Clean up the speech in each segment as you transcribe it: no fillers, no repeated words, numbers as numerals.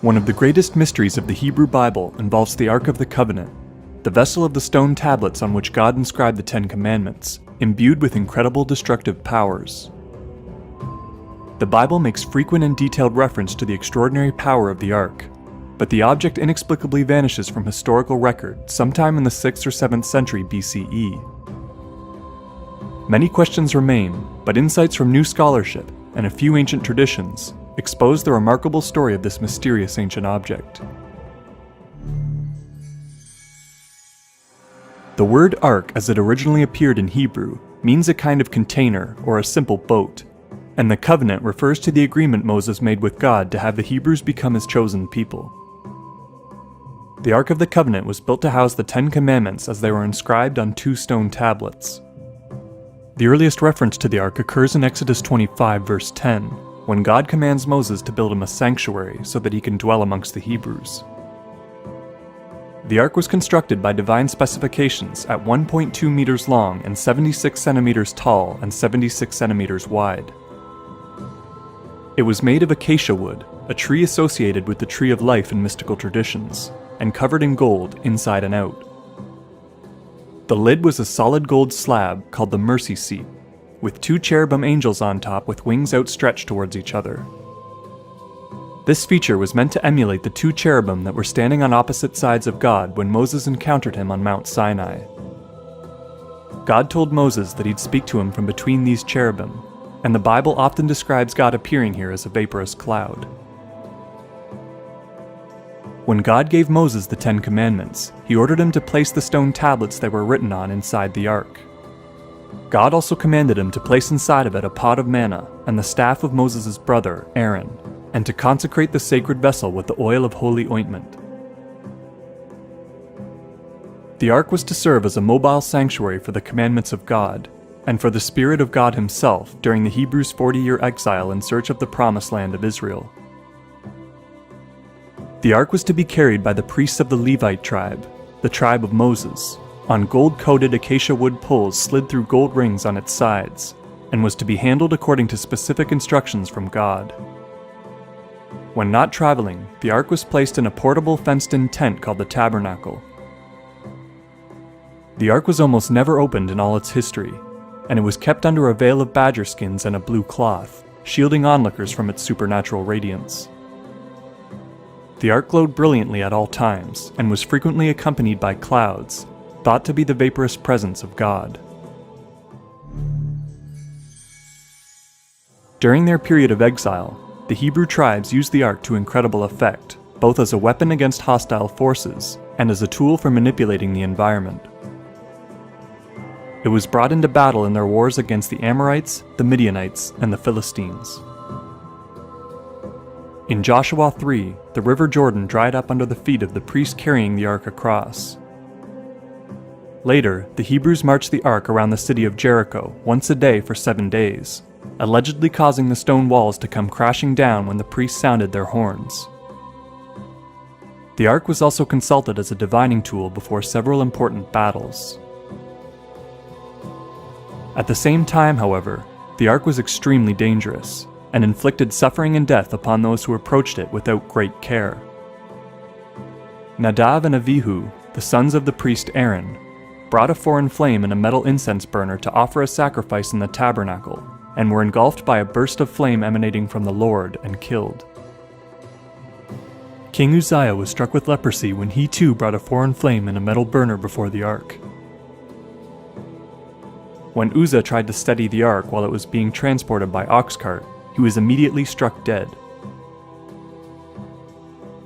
One of the greatest mysteries of the Hebrew Bible involves the Ark of the Covenant, the vessel of the stone tablets on which God inscribed the Ten Commandments, imbued with incredible destructive powers. The Bible makes frequent and detailed reference to the extraordinary power of the Ark, but the object inexplicably vanishes from historical record sometime in the 6th or 7th century BCE. Many questions remain, but insights from new scholarship and a few ancient traditions expose the remarkable story of this mysterious ancient object. The word ark, as it originally appeared in Hebrew, means a kind of container or a simple boat, and the covenant refers to the agreement Moses made with God to have the Hebrews become his chosen people. The Ark of the Covenant was built to house the Ten Commandments as they were inscribed on 2 stone tablets. The earliest reference to the Ark occurs in Exodus 25 verse 10, when God commands Moses to build him a sanctuary so that he can dwell amongst the Hebrews. The Ark was constructed by divine specifications at 1.2 meters long and 76 centimeters tall and 76 centimeters wide. It was made of acacia wood, a tree associated with the tree of life in mystical traditions, and covered in gold inside and out. The lid was a solid gold slab called the mercy seat, with 2 cherubim angels on top with wings outstretched towards each other. This feature was meant to emulate the 2 cherubim that were standing on opposite sides of God when Moses encountered him on Mount Sinai. God told Moses that he'd speak to him from between these cherubim, and the Bible often describes God appearing here as a vaporous cloud. When God gave Moses the 10 Commandments, he ordered him to place the stone tablets they were written on inside the ark. God also commanded him to place inside of it a pot of manna and the staff of Moses' brother, Aaron, and to consecrate the sacred vessel with the oil of holy ointment. The ark was to serve as a mobile sanctuary for the commandments of God, and for the Spirit of God himself during the Hebrews' 40-year exile in search of the promised land of Israel. The ark was to be carried by the priests of the Levite tribe, the tribe of Moses, on gold-coated acacia wood poles slid through gold rings on its sides, and was to be handled according to specific instructions from God. When not traveling, the ark was placed in a portable fenced-in tent called the tabernacle. The ark was almost never opened in all its history, and it was kept under a veil of badger skins and a blue cloth, shielding onlookers from its supernatural radiance. The ark glowed brilliantly at all times, and was frequently accompanied by clouds, thought to be the vaporous presence of God. During their period of exile, the Hebrew tribes used the ark to incredible effect, both as a weapon against hostile forces and as a tool for manipulating the environment. It was brought into battle in their wars against the Amorites, the Midianites, and the Philistines. In Joshua 3, the river Jordan dried up under the feet of the priests carrying the ark across. Later, the Hebrews marched the ark around the city of Jericho once a day for 7 days, allegedly causing the stone walls to come crashing down when the priests sounded their horns. The ark was also consulted as a divining tool before several important battles. At the same time, however, the ark was extremely dangerous, and inflicted suffering and death upon those who approached it without great care. Nadav and Avihu, the sons of the priest Aaron, brought a foreign flame in a metal incense burner to offer a sacrifice in the tabernacle, and were engulfed by a burst of flame emanating from the Lord and killed. King Uzziah was struck with leprosy when he too brought a foreign flame in a metal burner before the ark. When Uzzah tried to steady the ark while it was being transported by ox cart, he was immediately struck dead.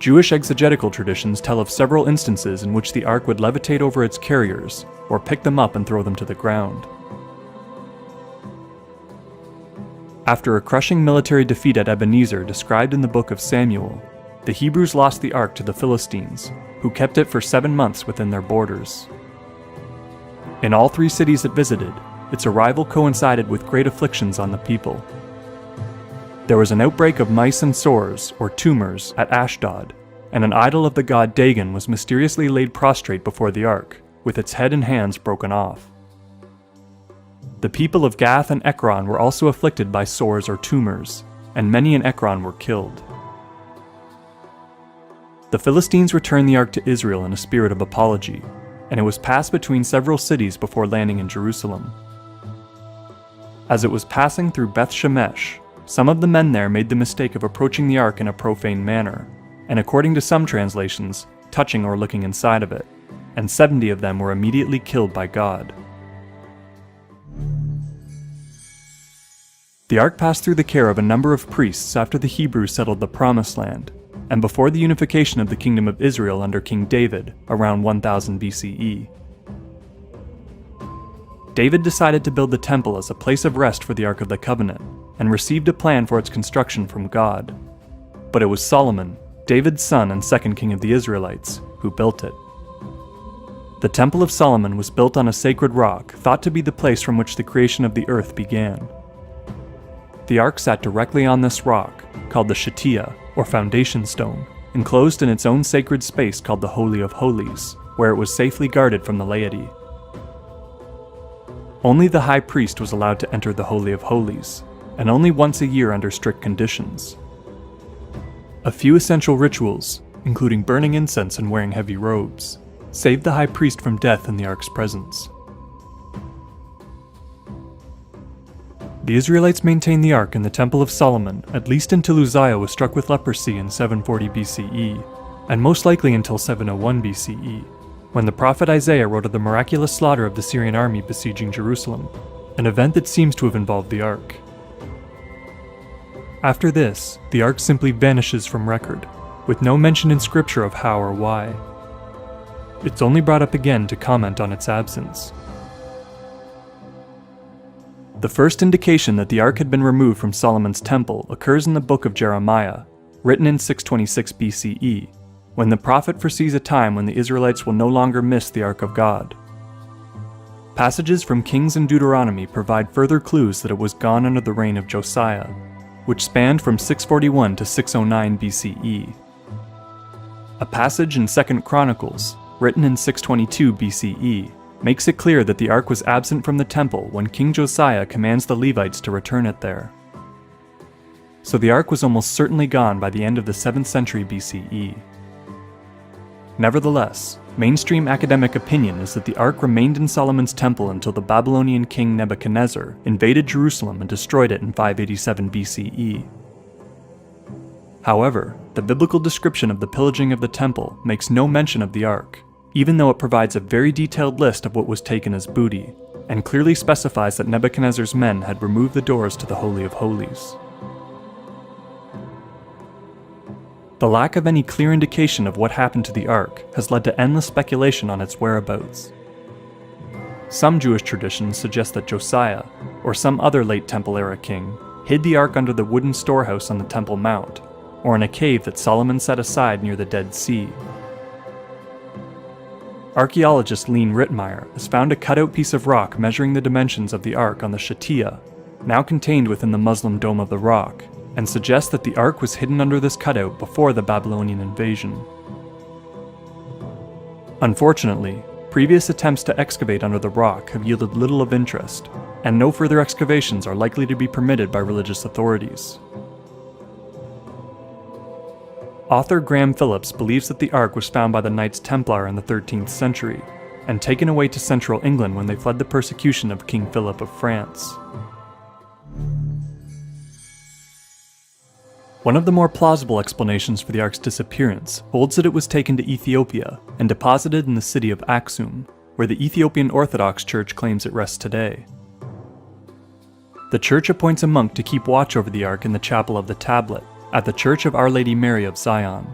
Jewish exegetical traditions tell of several instances in which the ark would levitate over its carriers, or pick them up and throw them to the ground. After a crushing military defeat at Ebenezer described in the book of Samuel, the Hebrews lost the ark to the Philistines, who kept it for 7 months within their borders. In all 3 cities it visited, its arrival coincided with great afflictions on the people. There was an outbreak of mice and sores, or tumors, at Ashdod, and an idol of the god Dagon was mysteriously laid prostrate before the ark, with its head and hands broken off. The people of Gath and Ekron were also afflicted by sores or tumors, and many in Ekron were killed. The Philistines returned the ark to Israel in a spirit of apology, and it was passed between several cities before landing in Jerusalem. As it was passing through Beth Shemesh, some of the men there made the mistake of approaching the ark in a profane manner, and according to some translations, touching or looking inside of it, and 70 of them were immediately killed by God. The ark passed through the care of a number of priests after the Hebrews settled the Promised Land, and before the unification of the kingdom of Israel under King David around 1000 BCE. David decided to build the temple as a place of rest for the Ark of the Covenant, and received a plan for its construction from God. But it was Solomon, David's son and second king of the Israelites, who built it. The Temple of Solomon was built on a sacred rock thought to be the place from which the creation of the earth began. The ark sat directly on this rock, called the Shetiah, or foundation stone, enclosed in its own sacred space called the Holy of Holies, where it was safely guarded from the laity. Only the high priest was allowed to enter the Holy of Holies, and only once a year under strict conditions. A few essential rituals, including burning incense and wearing heavy robes, saved the high priest from death in the ark's presence. The Israelites maintained the ark in the Temple of Solomon at least until Uzziah was struck with leprosy in 740 BCE, and most likely until 701 BCE, when the prophet Isaiah wrote of the miraculous slaughter of the Syrian army besieging Jerusalem, an event that seems to have involved the ark. After this, the ark simply vanishes from record, with no mention in scripture of how or why. It's only brought up again to comment on its absence. The first indication that the ark had been removed from Solomon's temple occurs in the book of Jeremiah, written in 626 BCE, when the prophet foresees a time when the Israelites will no longer miss the ark of God. Passages from Kings and Deuteronomy provide further clues that it was gone under the reign of Josiah, which spanned from 641 to 609 BCE. A passage in 2 Chronicles, written in 622 BCE, makes it clear that the ark was absent from the temple when King Josiah commands the Levites to return it there. So the ark was almost certainly gone by the end of the 7th century BCE. Nevertheless, mainstream academic opinion is that the ark remained in Solomon's temple until the Babylonian king Nebuchadnezzar invaded Jerusalem and destroyed it in 587 BCE. However, the biblical description of the pillaging of the temple makes no mention of the ark, even though it provides a very detailed list of what was taken as booty, and clearly specifies that Nebuchadnezzar's men had removed the doors to the Holy of Holies. The lack of any clear indication of what happened to the ark has led to endless speculation on its whereabouts. Some Jewish traditions suggest that Josiah, or some other late Temple-era king, hid the ark under the wooden storehouse on the Temple Mount, or in a cave that Solomon set aside near the Dead Sea. Archaeologist Lean Rittmeyer has found a cutout piece of rock measuring the dimensions of the Ark on the Shatia, now contained within the Muslim Dome of the Rock, and suggests that the Ark was hidden under this cutout before the Babylonian invasion. Unfortunately, previous attempts to excavate under the rock have yielded little of interest, and no further excavations are likely to be permitted by religious authorities. Author Graham Phillips believes that the Ark was found by the Knights Templar in the 13th century, and taken away to central England when they fled the persecution of King Philip of France. One of the more plausible explanations for the Ark's disappearance holds that it was taken to Ethiopia and deposited in the city of Aksum, where the Ethiopian Orthodox Church claims it rests today. The church appoints a monk to keep watch over the Ark in the Chapel of the Tablet, at the Church of Our Lady Mary of Zion.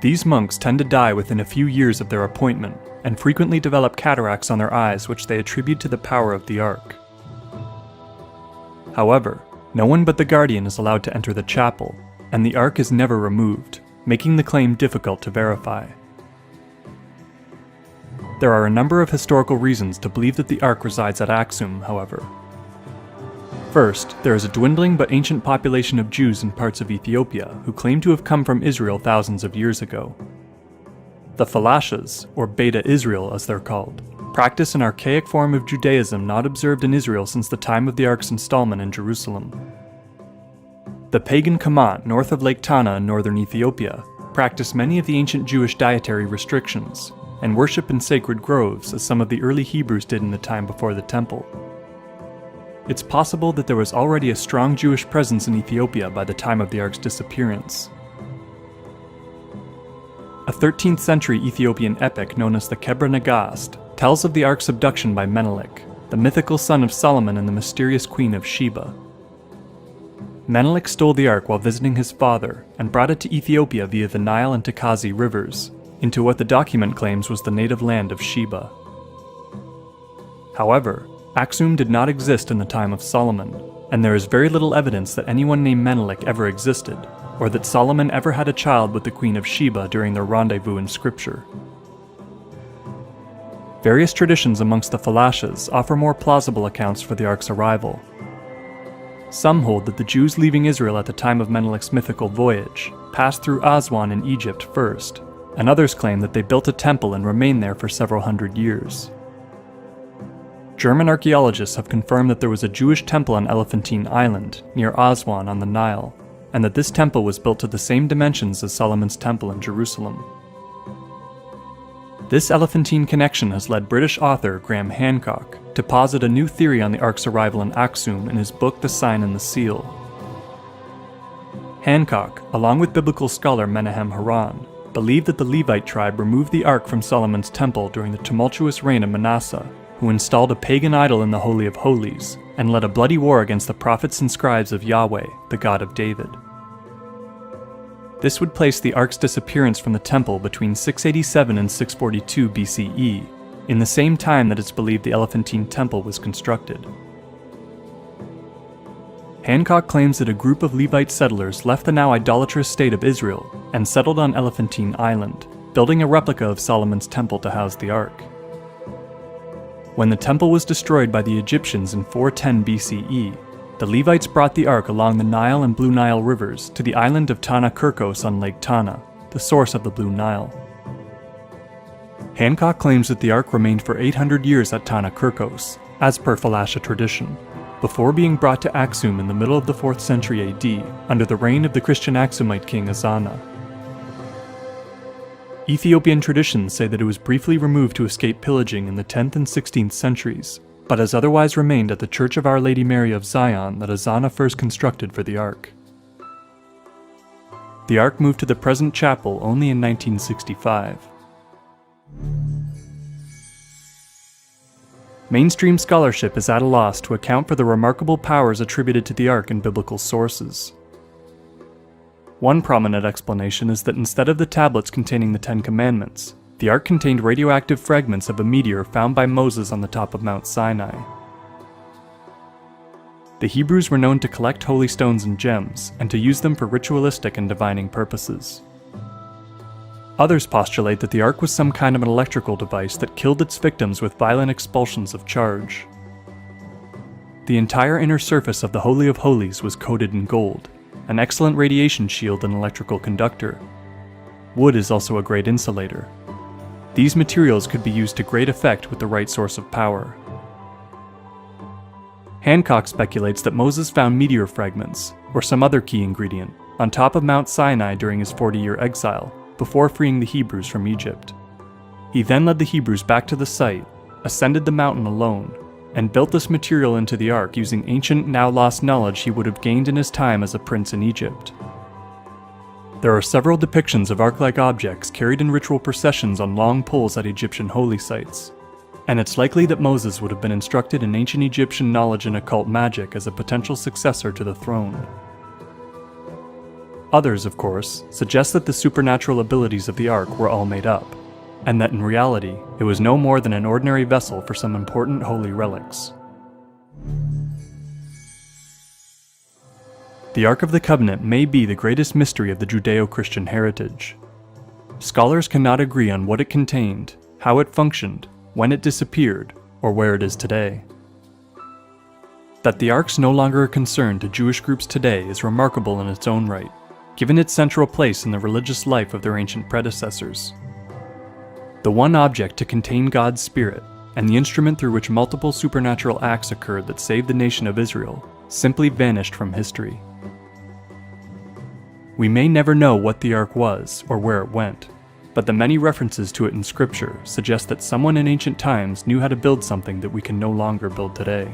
These monks tend to die within a few years of their appointment, and frequently develop cataracts on their eyes which they attribute to the power of the Ark. However, no one but the guardian is allowed to enter the chapel, and the Ark is never removed, making the claim difficult to verify. There are a number of historical reasons to believe that the Ark resides at Aksum, however. First, there is a dwindling but ancient population of Jews in parts of Ethiopia who claim to have come from Israel thousands of years ago. The Falashas, or Beta Israel as they're called, practice an archaic form of Judaism not observed in Israel since the time of the Ark's installment in Jerusalem. The pagan Kamat north of Lake Tana in northern Ethiopia practice many of the ancient Jewish dietary restrictions, and worship in sacred groves as some of the early Hebrews did in the time before the temple. It's possible that there was already a strong Jewish presence in Ethiopia by the time of the Ark's disappearance. A 13th century Ethiopian epic known as the Kebra Nagast tells of the Ark's abduction by Menelik, the mythical son of Solomon and the mysterious queen of Sheba. Menelik stole the Ark while visiting his father and brought it to Ethiopia via the Nile and Takazi rivers, into what the document claims was the native land of Sheba. However, Aksum did not exist in the time of Solomon, and there is very little evidence that anyone named Menelik ever existed, or that Solomon ever had a child with the Queen of Sheba during their rendezvous in Scripture. Various traditions amongst the Falashas offer more plausible accounts for the Ark's arrival. Some hold that the Jews leaving Israel at the time of Menelik's mythical voyage passed through Aswan in Egypt first, and others claim that they built a temple and remained there for several hundred years. German archaeologists have confirmed that there was a Jewish temple on Elephantine Island, near Aswan on the Nile, and that this temple was built to the same dimensions as Solomon's temple in Jerusalem. This Elephantine connection has led British author Graham Hancock to posit a new theory on the Ark's arrival in Aksum in his book The Sign and the Seal. Hancock, along with biblical scholar Menahem Haran, believed that the Levite tribe removed the Ark from Solomon's temple during the tumultuous reign of Manasseh, who installed a pagan idol in the Holy of Holies, and led a bloody war against the prophets and scribes of Yahweh, the God of David. This would place the Ark's disappearance from the temple between 687 and 642 BCE, in the same time that it's believed the Elephantine Temple was constructed. Hancock claims that a group of Levite settlers left the now idolatrous state of Israel and settled on Elephantine Island, building a replica of Solomon's temple to house the Ark. When the temple was destroyed by the Egyptians in 410 BCE, the Levites brought the Ark along the Nile and Blue Nile rivers to the island of Tana Kirkos on Lake Tana, the source of the Blue Nile. Hancock claims that the Ark remained for 800 years at Tana Kirkos, as per Falasha tradition, before being brought to Aksum in the middle of the 4th century AD, under the reign of the Christian Aksumite king Azana. Ethiopian traditions say that it was briefly removed to escape pillaging in the 10th and 16th centuries, but has otherwise remained at the Church of Our Lady Mary of Zion that Azana first constructed for the Ark. The Ark moved to the present chapel only in 1965. Mainstream scholarship is at a loss to account for the remarkable powers attributed to the Ark in biblical sources. One prominent explanation is that instead of the tablets containing the Ten Commandments, the Ark contained radioactive fragments of a meteor found by Moses on the top of Mount Sinai. The Hebrews were known to collect holy stones and gems, and to use them for ritualistic and divining purposes. Others postulate that the ark was some kind of an electrical device that killed its victims with violent expulsions of charge. The entire inner surface of the Holy of Holies was coated in gold, an excellent radiation shield and electrical conductor. Wood is also a great insulator. These materials could be used to great effect with the right source of power. Hancock speculates that Moses found meteor fragments, or some other key ingredient, on top of Mount Sinai during his 40-year exile, before freeing the Hebrews from Egypt. He then led the Hebrews back to the site, ascended the mountain alone, and built this material into the ark using ancient, now lost knowledge he would have gained in his time as a prince in Egypt. There are several depictions of ark-like objects carried in ritual processions on long poles at Egyptian holy sites, and it's likely that Moses would have been instructed in ancient Egyptian knowledge and occult magic as a potential successor to the throne. Others, of course, suggest that the supernatural abilities of the ark were all made up, and that in reality, it was no more than an ordinary vessel for some important holy relics. The Ark of the Covenant may be the greatest mystery of the Judeo-Christian heritage. Scholars cannot agree on what it contained, how it functioned, when it disappeared, or where it is today. That the Ark's no longer a concern to Jewish groups today is remarkable in its own right, given its central place in the religious life of their ancient predecessors. The one object to contain God's Spirit, and the instrument through which multiple supernatural acts occurred that saved the nation of Israel, simply vanished from history. We may never know what the Ark was or where it went, but the many references to it in Scripture suggest that someone in ancient times knew how to build something that we can no longer build today.